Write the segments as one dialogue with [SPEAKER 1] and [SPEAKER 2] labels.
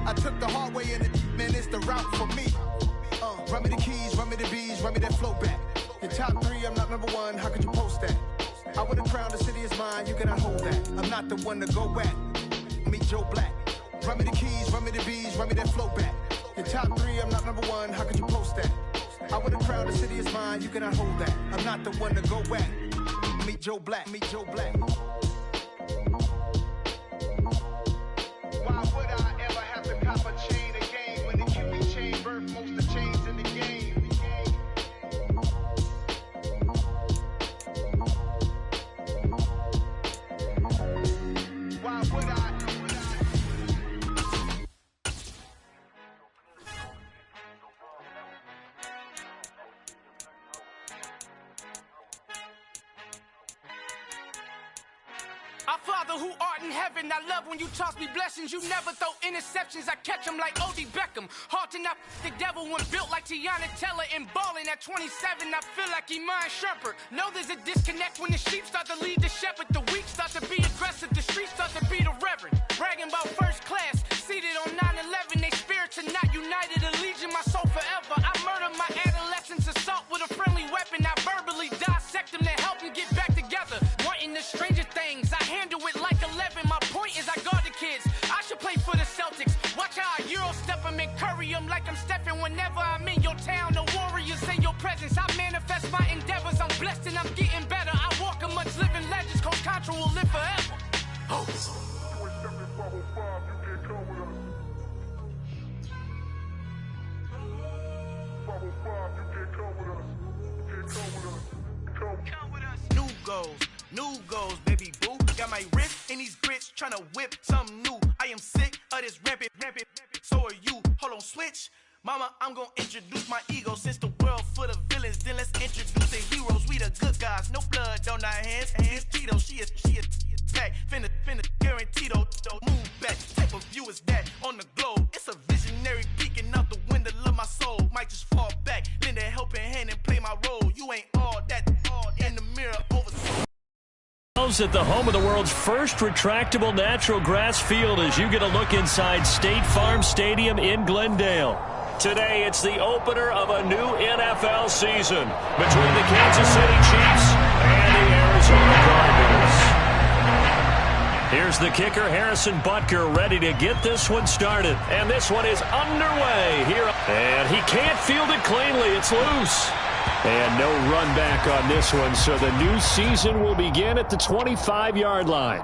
[SPEAKER 1] I took the hard way, and man, it's the route for me. Run me the keys, run me the bees, run me that flow back. The top 3, I'm not number 1, how could you post that? I would have crowned the city is mine, you cannot hold that. I'm not the one to go at. Meet Joe Black. Run me the keys, run me the bees, run me that flow back. The top 3, I'm not number 1, how could you post that? I would have crowned the city is mine, you cannot hold that. I'm not the one to go at. Meet Joe Black, meet Joe Black. Why would I ever have to cop a chain again when the QB chain birth most of the chains in the game? Why would I?
[SPEAKER 2] Our Father who art in heaven, I love when you toss me blessings. You never throw interceptions, I catch them like O.D. Beckham. Hard to not the devil when built like Tiana Teller and balling at 27. I feel like Iman Shumpert. Know there's a disconnect when the sheep start to lead the shepherd. The weak start to be aggressive, the streets start to be the reverend. Bragging about first class, seated on 9/11. They spirits are not united, a legion, my soul forever. I murdered my adolescence, assault with a friendly weapon. I verbally dissect them to help them get back together. Wanting the stranger things, I handle it like 11. My point is I guard the kids. I should play for the Celtics. Watch how I Euro step them and curry them like I'm stepping. Whenever I'm in your town, the warriors in your presence. I manifest my endeavors. I'm blessed and I'm getting better. I walk amongst living legends. Coach Contra will live forever. Oh. New goals, baby boo. Got my wrist in these grits, tryna whip something new. I am sick of this rampant. So are you. Hold on, switch. Mama, I'm gonna introduce my ego. Since the world full of villains, then let's introduce the heroes. We the good guys, no blood on our hands. Hands Tito, she is back. Finna, guaranteed. Move back. Type of view is that on the globe? It's a visionary peeking out the window of my soul. Might just fall back, lend a helping hand and play my role. You ain't all that in the mirror over.
[SPEAKER 3] At the home of the world's first retractable natural grass field as you get a look inside State Farm Stadium in Glendale. Today, it's the opener of a new NFL season between the Kansas City Chiefs and the Arizona Cardinals. Here's the kicker, Harrison Butker, ready to get this one started. And this one is underway here. And he can't field it cleanly. It's loose. And no run back on this one, so the new season will begin at the 25-yard line.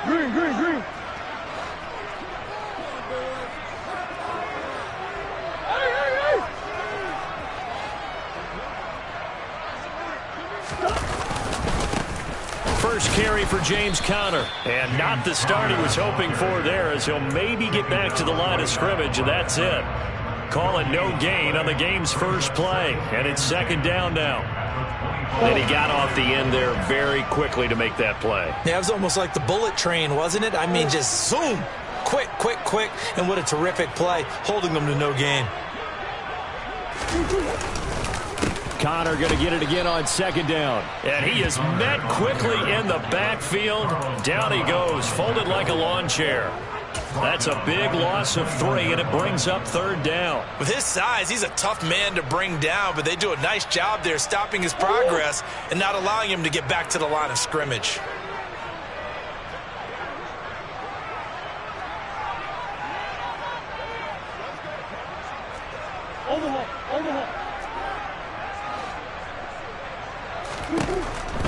[SPEAKER 4] Green.
[SPEAKER 3] First carry for James Conner. And not the start he was hoping for there, as he'll maybe get back to the line of scrimmage, and that's it. Call it no gain on the game's first play. And it's second down now. And he got off the end there very quickly to make that play.
[SPEAKER 5] Yeah, it was almost like the bullet train, wasn't it? I mean, just zoom. Quick. And what a terrific play, holding them to no gain.
[SPEAKER 3] Conner going to get it again on second down. And he is met quickly in the backfield. Down he goes, folded like a lawn chair. That's a big loss of 3, and it brings up third down.
[SPEAKER 5] With his size, he's a tough man to bring down, but they do a nice job there stopping his progress and not allowing him to get back to the line of scrimmage.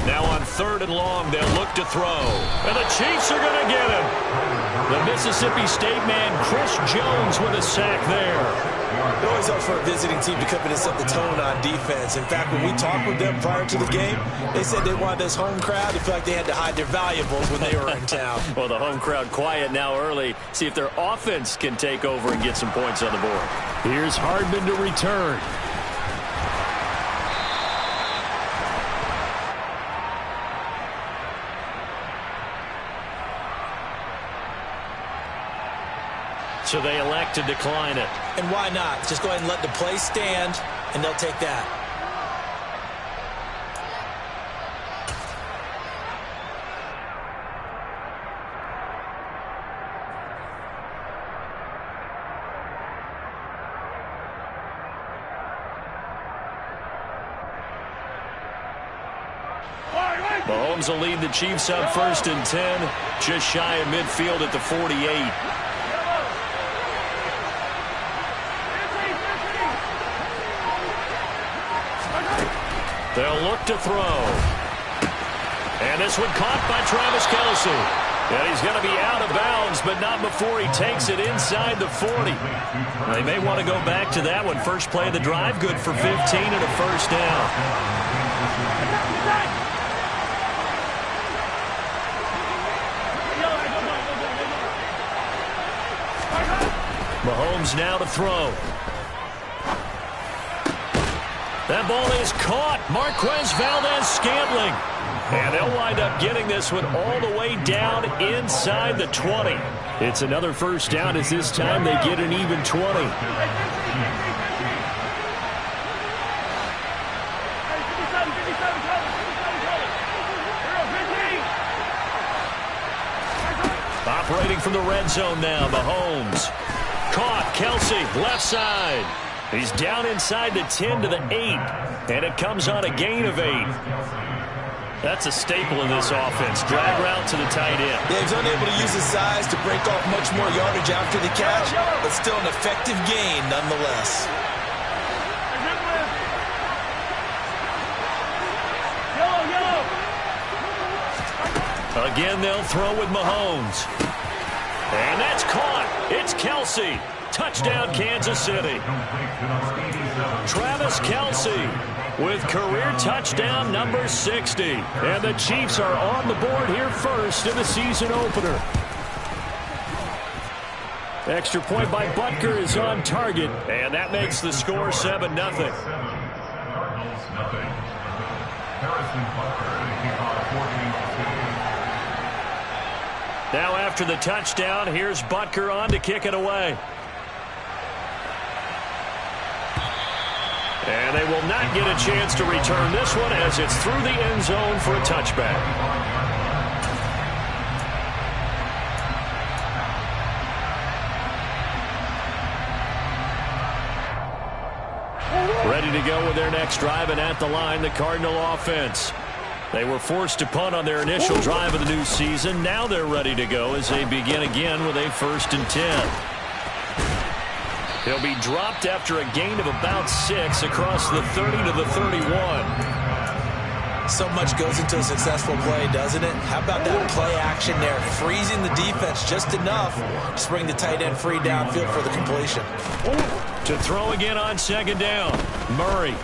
[SPEAKER 3] Now on third and long, they'll look to throw. And the Chiefs are going to get him. The Mississippi State man, Chris Jones, with a sack there.
[SPEAKER 5] It always helps for a visiting team to come in and set the tone on defense. In fact, when we talked with them prior to the game, they said they wanted this home crowd to feel like they had to hide their valuables when they were in town.
[SPEAKER 3] Well, the home crowd quiet now early. See if their offense can take over and get some points on the board. Here's Hardman to return. So they elect to decline it.
[SPEAKER 5] And why not? Just go ahead and let the play stand, and they'll take that.
[SPEAKER 3] Mahomes will lead the Chiefs up 1st and 10, just shy of midfield at the 48. They'll look to throw. And this one caught by Travis Kelce. And he's going to be out of bounds, but not before he takes it inside the 40. They may want to go back to that one. First play of the drive, good for 15 and a first down. Mahomes now to throw. That ball is caught. Marquez Valdez-Scantling. And they'll wind up getting this one all the way down inside the 20. It's another first down as this time they get an even 20. Operating from the red zone now, Mahomes. Caught, Kelce, left side. He's down inside the 10 to the 8, and it comes on a gain of 8. That's a staple in this offense. Drag route to the tight end.
[SPEAKER 5] Yeah, he's unable to use his size to break off much more yardage after the catch, but still an effective gain nonetheless.
[SPEAKER 3] Again, they'll throw with Mahomes. And that's caught. It's Kelce. Touchdown, Kansas City. Travis Kelce with career touchdown number 60. And the Chiefs are on the board here first in the season opener. Extra point by Butker is on target, and that makes the score 7-0. Now after the touchdown, here's Butker on to kick it away. And they will not get a chance to return this one as it's through the end zone for a touchback. Ready to go with their next drive, and at the line, the Cardinal offense. They were forced to punt on their initial drive of the new season. Now they're ready to go as they begin again with a 1st and 10. He'll be dropped after a gain of about 6 across the 30 to the 31.
[SPEAKER 5] So much goes into a successful play, doesn't it? How about that play action there, freezing the defense just enough to bring the tight end free downfield for the completion.
[SPEAKER 3] To throw again on 2nd down, Murray.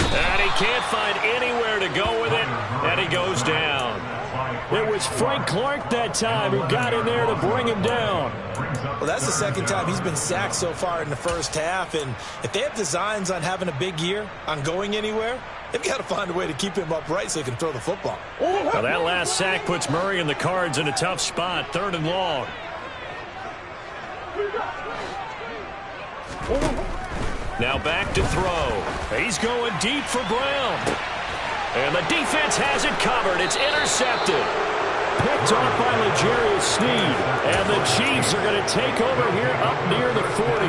[SPEAKER 3] And he can't find anywhere to go with it, and he goes down. It was Frank Clark that time who got in there to bring him down.
[SPEAKER 5] Well, that's the second time he's been sacked so far in the first half, and if they have designs on having a big year, on going anywhere, they've got to find a way to keep him upright so he can throw the football.
[SPEAKER 3] Well, that last sack puts Murray and the Cards in a tough spot, 3rd and long. Now back to throw. He's going deep for Brown. And the defense has it covered. It's intercepted. Picked off by L'Jarius Sneed. And the Chiefs are going to take over here up near the 40.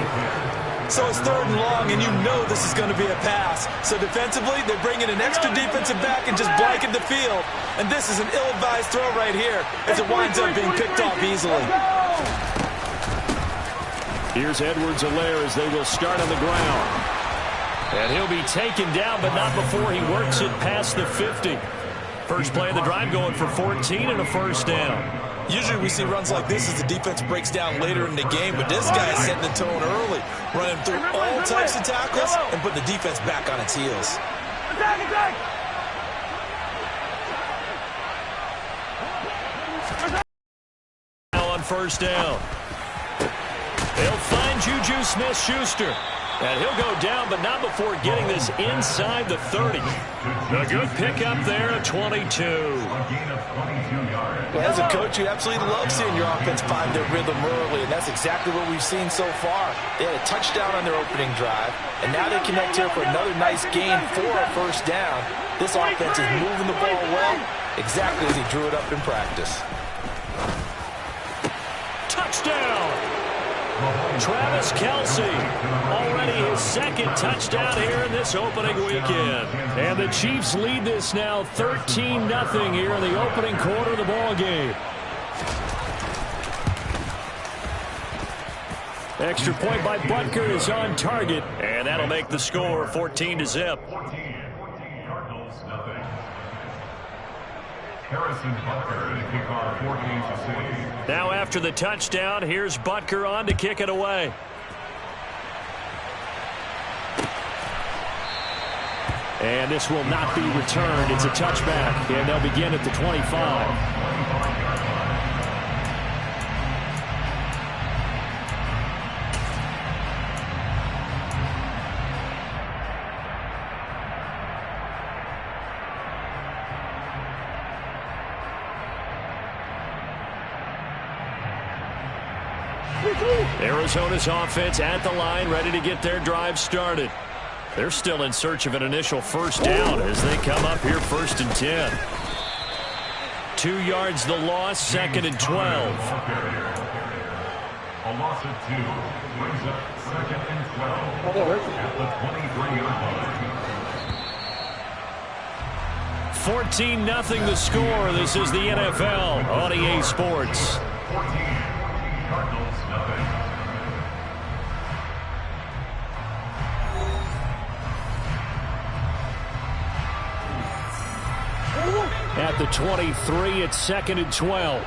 [SPEAKER 5] So it's 3rd and long, and you know this is going to be a pass. So defensively, they're bringing an extra defensive back and just blanket the field. And this is an ill-advised throw right here as it winds up being picked off easily.
[SPEAKER 3] Here's Edwards-Helaire as they will start on the ground. And he'll be taken down, but not before he works it past the 50. First play of the drive going for 14 and a first down.
[SPEAKER 5] Usually we see runs like this as the defense breaks down later in the game, but this guy is setting the tone early, running through all types of tackles and putting the defense back on its heels.
[SPEAKER 3] Now on 1st down. They'll find Juju Smith-Schuster. And he'll go down, but not before getting this inside the 30. A good pickup there at 22.
[SPEAKER 5] Well, as a coach, you absolutely love seeing your offense find their rhythm early, and that's exactly what we've seen so far. They had a touchdown on their opening drive, and now they connect here for another nice gain for a first down. This offense is moving the ball well, exactly as he drew it up in practice.
[SPEAKER 3] Touchdown! Travis Kelce, already his second touchdown here in this opening weekend. And the Chiefs lead this now 13-0 here in the opening quarter of the ball game. Extra point by Butker is on target, and that'll make the score 14-0. Now after the touchdown, here's Butker on to kick it away. And this will not be returned. It's a touchback, and they'll begin at the 25. Arizona's offense at the line, ready to get their drive started. They're still in search of an initial first down as they come up here 1st and 10. 2 yards the loss, 2nd and 12.
[SPEAKER 6] A loss of 2 brings up 2nd and 12 at the 23-yard line.
[SPEAKER 3] 14-0 the score. This is the NFL on EA Sports.
[SPEAKER 6] 14, Cardinals nothing.
[SPEAKER 3] At the 23, it's 2nd and 12.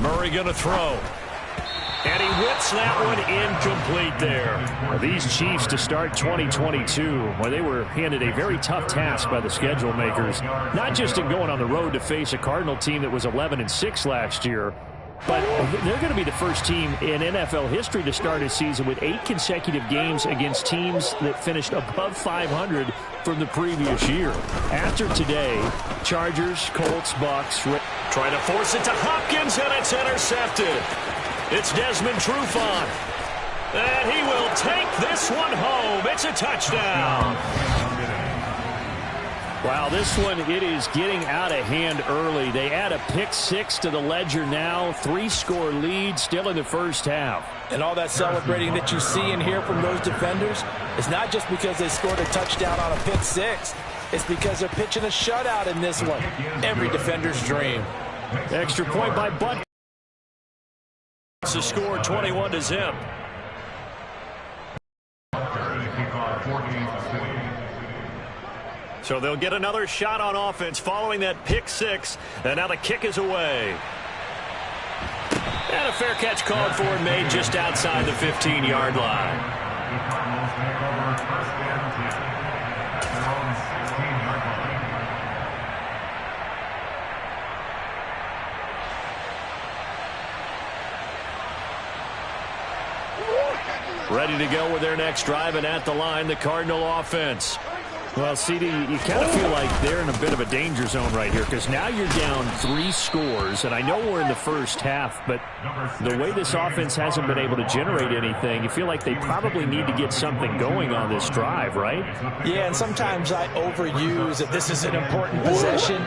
[SPEAKER 3] Murray going to throw. And he whips that one incomplete there. Well, these Chiefs to start 2022, well, they were handed a very tough task by the schedule makers, not just in going on the road to face a Cardinal team that was 11-6 last year, but they're going to be the first team in NFL history to start a season with 8 consecutive games against teams that finished above 500 from the previous year. After today, Chargers, Colts, Bucks. Trying to force it to Hopkins, and it's intercepted. It's Desmond Trufant. And he will take this one home. It's a touchdown. Wow, this one, it is getting out of hand early. They add a pick-6 to the ledger now. 3-score lead still in the first half.
[SPEAKER 5] And all that celebrating that you see and hear from those defenders is not just because they scored a touchdown on a pick-6. It's because they're pitching a shutout in this one. Every defender's dream.
[SPEAKER 3] Extra point by Butker. It's a score 21-0. So they'll get another shot on offense following that pick-6, and now the kick is away. And a fair catch called for and made just outside the 15-yard line. Ready to go with their next drive, and at the line, the Cardinal offense. Well, CD, you kind of feel like they're in a bit of a danger zone right here because now you're down 3 scores, and I know we're in the first half, but the way this offense hasn't been able to generate anything, you feel like they probably need to get something going on this drive, right?
[SPEAKER 5] Yeah, and sometimes I overuse that this is an important possession,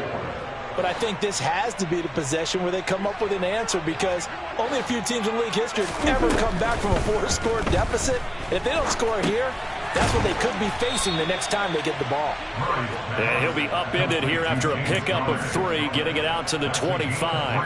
[SPEAKER 5] but I think this has to be the possession where they come up with an answer because only a few teams in league history have ever come back from a 4-score deficit. If they don't score here, that's what they could be facing the next time they get the ball.
[SPEAKER 3] And he'll be upended here after a pickup of 3, getting it out to the 25.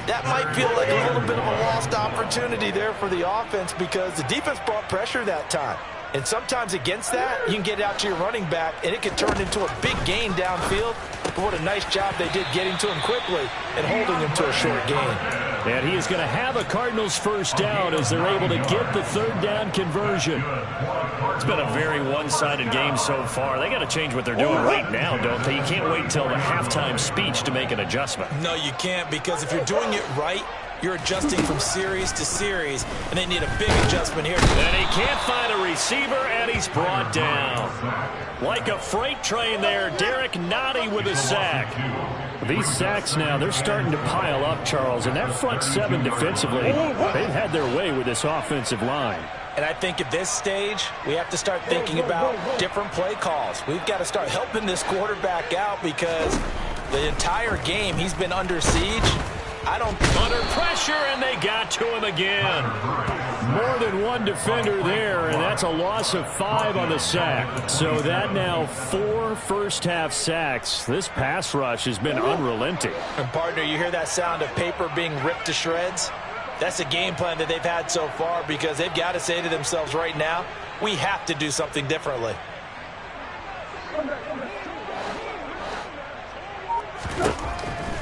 [SPEAKER 5] That might feel like a little bit of a lost opportunity there for the offense because the defense brought pressure that time. And sometimes against that, you can get out to your running back, and it can turn into a big gain downfield. But what a nice job they did getting to him quickly and holding him to a short gain.
[SPEAKER 3] And he is going to have a Cardinals first down as they're able to get the 3rd down conversion. It's been a very one-sided game so far. They got to change what they're doing right now, don't they? You can't wait till the halftime speech to make an adjustment.
[SPEAKER 5] No, you can't, because if you're doing it right, You're adjusting from series to series, and they need a big adjustment here.
[SPEAKER 3] And he can't find a receiver, and he's brought down. Like a freight train there, Derek Nottie with a sack. These sacks now, they're starting to pile up, Charles, and that front seven defensively, they've had their way with this offensive line.
[SPEAKER 5] And I think at this stage, we have to start thinking about different play calls. We've got to start helping this quarterback out because the entire game he's been under siege.
[SPEAKER 3] Under pressure, and they got to him again. More than one defender there, and that's a loss of 5 on the sack. So that now 4 first-half sacks. This pass rush has been unrelenting.
[SPEAKER 5] And, partner, you hear that sound of paper being ripped to shreds? That's a game plan that they've had so far because they've got to say to themselves right now, we have to do something differently.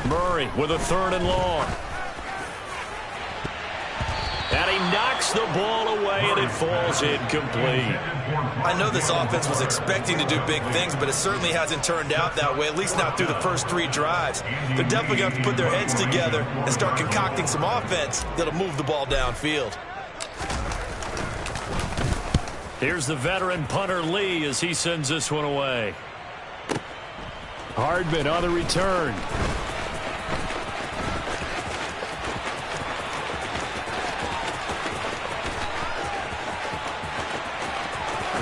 [SPEAKER 3] Murray with a 3rd and long. And he knocks the ball away, and it falls incomplete.
[SPEAKER 5] I know this offense was expecting to do big things, but it certainly hasn't turned out that way, at least not through the first 3 drives. They're definitely going to have to put their heads together and start concocting some offense that'll move the ball downfield.
[SPEAKER 3] Here's the veteran punter Lee as he sends this one away. Hardman on the return.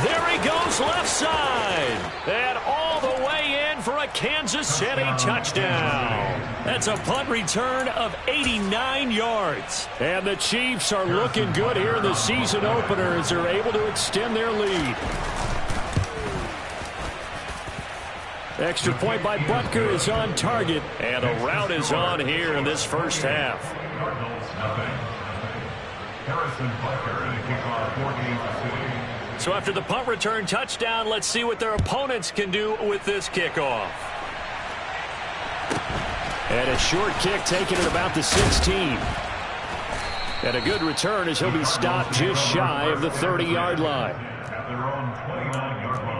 [SPEAKER 3] There he goes left side. And all the way in for a Kansas City touchdown. That's a punt return of 89 yards. And the Chiefs are looking good here in the season opener as they're able to extend their lead. Extra point by Butker is on target. And a rout is on here in this first half.
[SPEAKER 6] Cardinals, nothing. Harrison Butker in the kickoff for Kansas City.
[SPEAKER 3] So after the punt return touchdown, let's see what their opponents can do with this kickoff. And a short kick taken at about the 16. And a good return as he'll be stopped just shy of the 30-yard line.
[SPEAKER 6] At their own 29-yard line.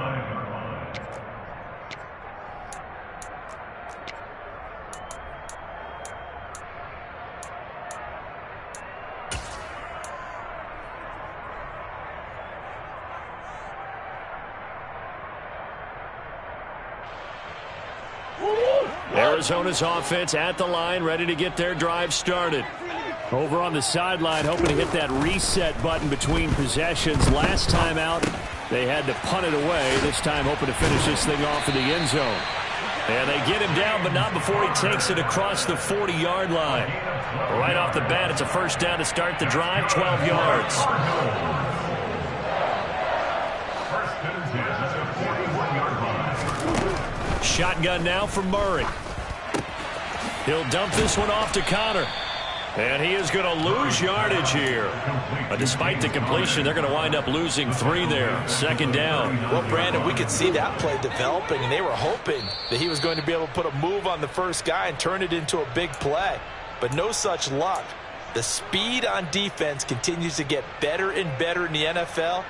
[SPEAKER 3] Arizona's offense at the line, ready to get their drive started. Over on the sideline, hoping to hit that reset button between possessions. Last time out, they had to punt it away. This time, hoping to finish this thing off in the end zone. And they get him down, but not before he takes it across the 40-yard line. Right off the bat, it's a first down to start the drive, 12 yards. Shotgun now for Murray. He'll dump this one off to Connor. And he is going to lose yardage here. But despite the completion, they're going to wind up losing 3 there. 2nd down.
[SPEAKER 5] Well, Brandon, we could see that play developing, and they were hoping that he was going to be able to put a move on the first guy and turn it into a big play. But no such luck. The speed on defense continues to get better and better in the NFL.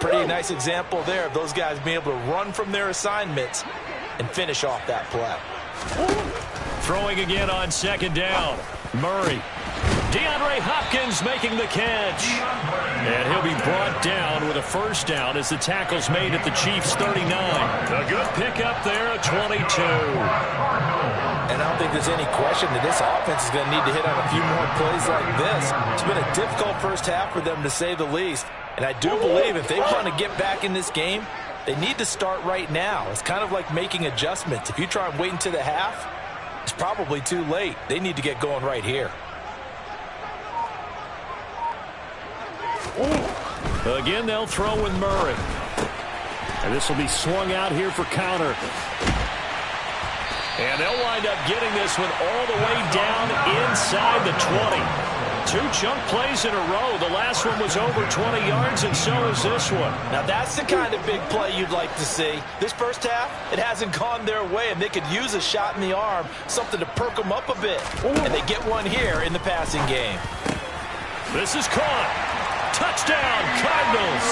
[SPEAKER 5] Pretty nice example there of those guys being able to run from their assignments and finish off that play.
[SPEAKER 3] Throwing again on 2nd down. Murray. DeAndre Hopkins making the catch. And he'll be brought down with a first down as the tackle's made at the Chiefs' 39. A good pickup there at 22.
[SPEAKER 5] And I don't think there's any question that this offense is going to need to hit on a few more plays like this. It's been a difficult first half for them, to say the least. And I do believe if they want to get back in this game, they need to start right now. It's kind of like making adjustments. If you try and wait until the half, it's probably too late. They need to get going right here.
[SPEAKER 3] Again, they'll throw with Murray. And this will be swung out here for counter. And they'll wind up getting this one all the way down inside the 20. 2 chunk plays in a row. The last one was over 20 yards, and so is this one.
[SPEAKER 5] Now, that's the kind of big play you'd like to see. This first half, it hasn't gone their way, and they could use a shot in the arm, something to perk them up a bit. And they get one here in the passing game.
[SPEAKER 3] This is caught. Touchdown, Cardinals.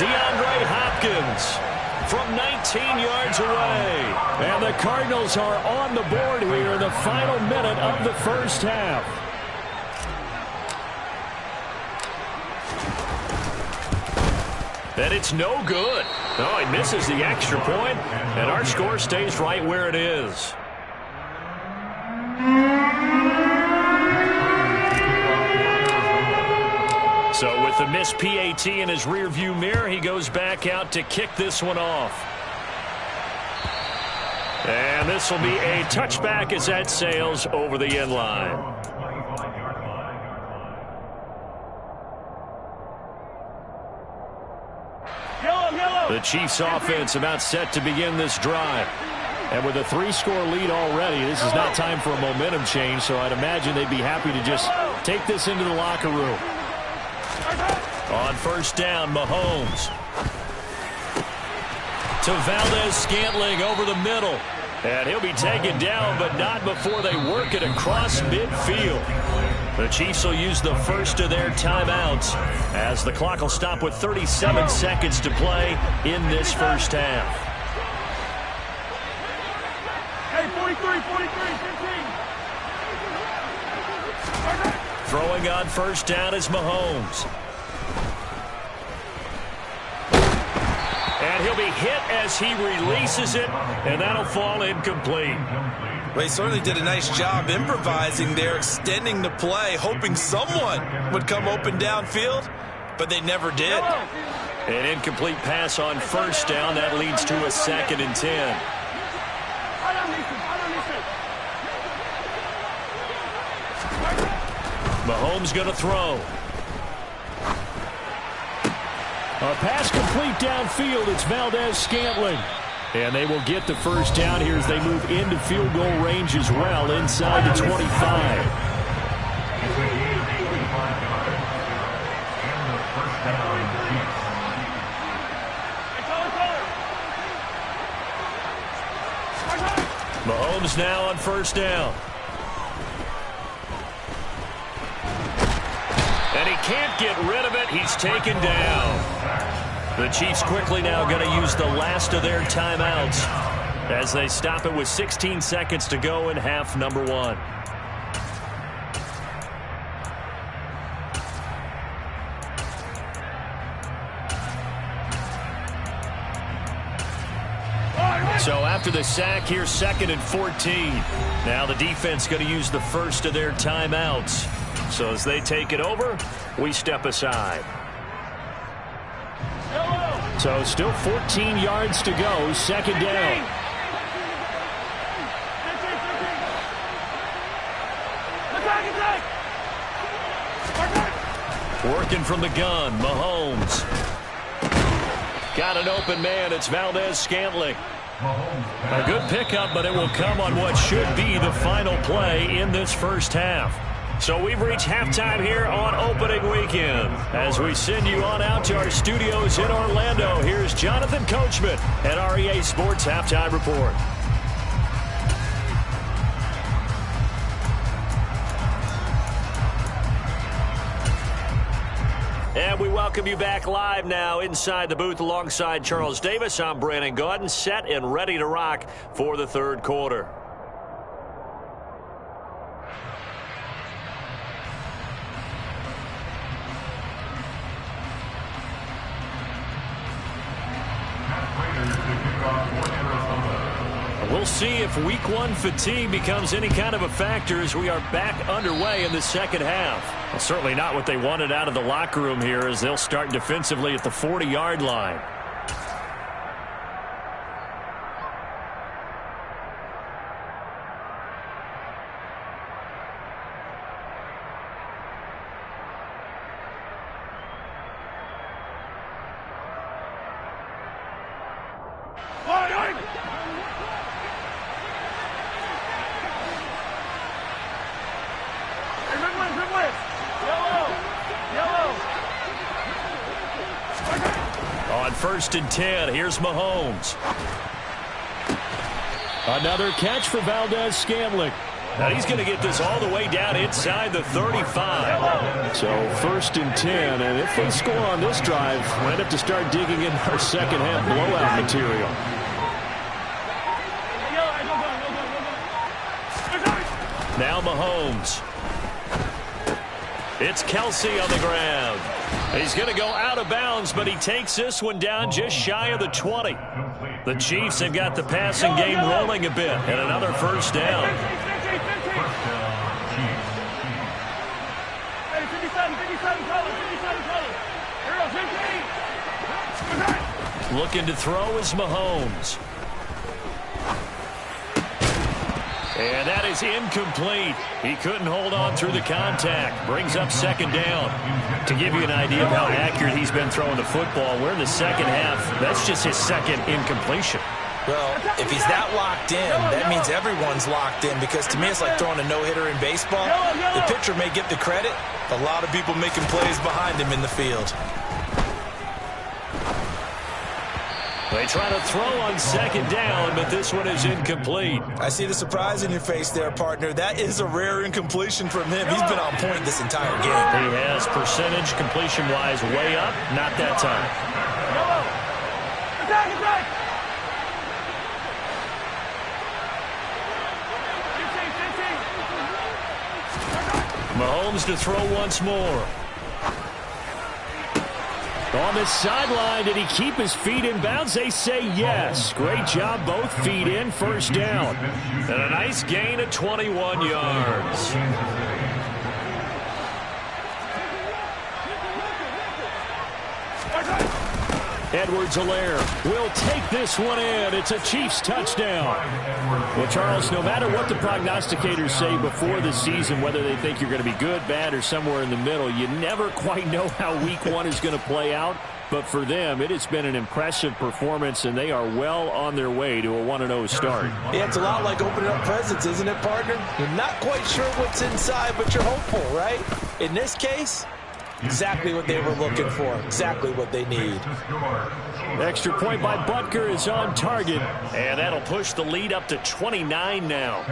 [SPEAKER 3] DeAndre Hopkins from 19 yards away. And the Cardinals are on the board here in the final minute of the first half. And it's no good. Oh, he misses the extra point, and our score stays right where it is. So with the missed PAT in his rearview mirror, he goes back out to kick this one off. And this will be a touchback as that sails over the end line. The Chiefs offense about set to begin this drive. And with a 3-score lead already, this is not time for a momentum change, so I'd imagine they'd be happy to just take this into the locker room. On first down, Mahomes. To Valdez-Scantling over the middle. And he'll be taken down, but not before they work it across midfield. The Chiefs will use the first of their timeouts as the clock will stop with 37 seconds to play in this first half.
[SPEAKER 4] Hey, 43, 15.
[SPEAKER 3] Throwing on first down is Mahomes. And he'll be hit as he releases it, and that'll fall incomplete.
[SPEAKER 5] Well, he certainly did a nice job improvising there, extending the play, hoping someone would come open downfield, but they never did.
[SPEAKER 3] An incomplete pass on first down. That leads to a 2nd and 10. Mahomes going to throw. A pass complete downfield. It's Valdez-Scantling. And they will get the first down here as they move into field goal range as well, inside the 25. Mahomes now on first down. And he can't get rid of it. He's taken down. The Chiefs quickly now going to use the last of their timeouts as they stop it with 16 seconds to go in half number 1. So after the sack, here's 2nd and 14. Now the defense going to use the first of their timeouts. So as they take it over, we step aside. So still 14 yards to go, 2nd down. Working from the gun, Mahomes. Got an open man, it's Valdez-Scantling. A good pickup, but it will come on what should be the final play in this first half. So we've reached halftime here on opening weekend. As we send you on out to our studios in Orlando, here's Jonathan Coachman at REA Sports Halftime Report. And we welcome you back live now inside the booth alongside Charles Davis. I'm Brandon Gaudin, set and ready to rock for the third quarter. We'll see if week 1 fatigue becomes any kind of a factor as we are back underway in the second half. Well, certainly not what they wanted out of the locker room here as they'll start defensively at the 40-yard line. On 1st and 10, here's Mahomes. Another catch for Valdez-Scantling. Now he's going to get this all the way down inside the 35. So 1st and 10, and if they score on this drive, we might have to start digging in our second half blowout material. Now Mahomes. It's Kelsey on the grab. He's going to go out of bounds, but he takes this one down just shy of the 20. The Chiefs have got the passing game rolling a bit, and another first down. Looking to throw is Mahomes. And that is incomplete. He couldn't hold on through the contact. Brings up second down. To give you an idea of how accurate he's been throwing the football, we're in the second half. That's just his second incompletion.
[SPEAKER 5] Well, if he's that locked in, that means everyone's locked in, because to me it's like throwing a no-hitter in baseball. The pitcher may get the credit. A lot of people making plays behind him in the field.
[SPEAKER 3] They try to throw on second down, but this one is incomplete.
[SPEAKER 5] I see the surprise in your face there, partner. That is a rare incompletion from him. He's been on point this entire game.
[SPEAKER 3] He has percentage completion-wise way up. Not that time. Mahomes to throw once more. On the sideline, did he keep his feet in bounds? They say yes. Great job, both feet in, first down. And a nice gain of 21 yards. Edwards-Helaire will take this one in. It's a Chiefs touchdown. Well, Charles, no matter what the prognosticators say before the season, whether they think you're going to be good, bad, or somewhere in the middle, you never quite know how week one is going to play out. But for them, it has been an impressive performance, and they are well on their way to a 1-0 start.
[SPEAKER 5] Yeah, it's a lot like opening up presents, isn't it, partner? You're not quite sure what's inside, but you're hopeful, right? In this case, exactly what they were looking for, exactly what they need.
[SPEAKER 3] Extra point by Butker is on target, and that'll push the lead up to 29 now.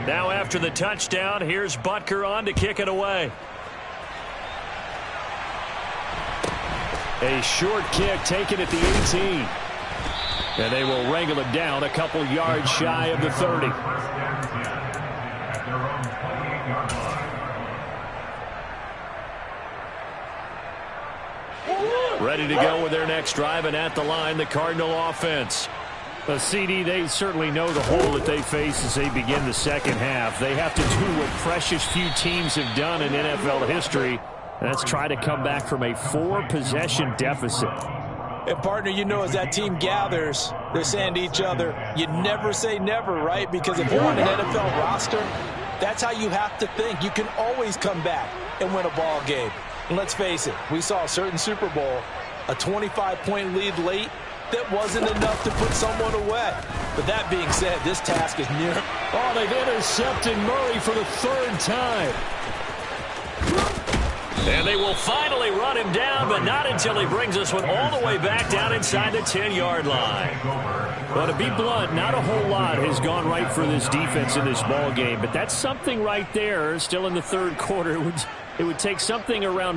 [SPEAKER 3] Now after the touchdown, here's Butker on to kick it away. A short kick taken at the 18. And they will wrangle it down a couple yards shy of the 30. Ready to go with their next drive, and at the line, the Cardinal offense. The CD, they certainly know the hole that they face as they begin the second half. They have to do what precious few teams have done in NFL history. That's try to come back from a 4-possession deficit.
[SPEAKER 5] And, partner, you know, as that team gathers, they're saying to each other, you never say never, right? Because if you're on an NFL roster, that's how you have to think. You can always come back and win a ball game. And let's face it, we saw a certain Super Bowl, a 25-point lead late, that wasn't enough to put someone away. But that being said, this task is near.
[SPEAKER 3] Oh, they've intercepted Murray for the third time. And they will finally run him down, but not until he brings us one all the way back down inside the 10-yard line. Well, to be blunt, not a whole lot has gone right for this defense in this ball game, but that's something right there. Still in the third quarter, it would take something around